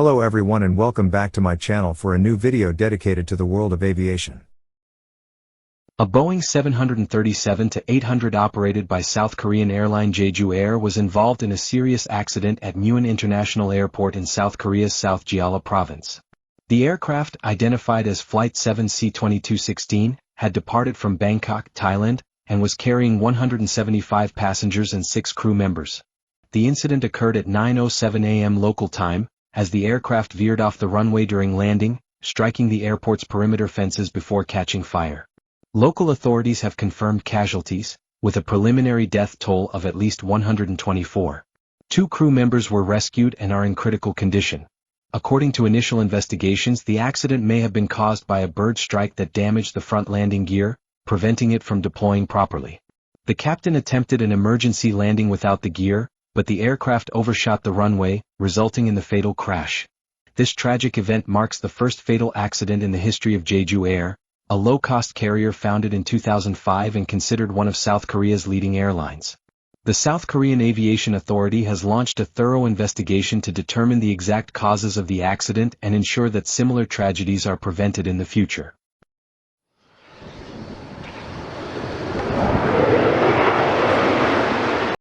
Hello everyone and welcome back to my channel for a new video dedicated to the world of aviation. A Boeing 737-800 operated by South Korean airline Jeju Air was involved in a serious accident at Muan International Airport in South Korea's South Jeolla province. The aircraft, identified as Flight 7C-2216, had departed from Bangkok, Thailand, and was carrying 175 passengers and 6 crew members. The incident occurred at 9:07 a.m. local time, as the aircraft veered off the runway during landing, striking the airport's perimeter fences before catching fire. Local authorities have confirmed casualties, with a preliminary death toll of at least 124. 2 crew members were rescued and are in critical condition. According to initial investigations, the accident may have been caused by a bird strike that damaged the front landing gear, preventing it from deploying properly. The captain attempted an emergency landing without the gear, but the aircraft overshot the runway, resulting in the fatal crash. This tragic event marks the first fatal accident in the history of Jeju Air, a low-cost carrier founded in 2005 and considered one of South Korea's leading airlines. The South Korean Aviation Authority has launched a thorough investigation to determine the exact causes of the accident and ensure that similar tragedies are prevented in the future.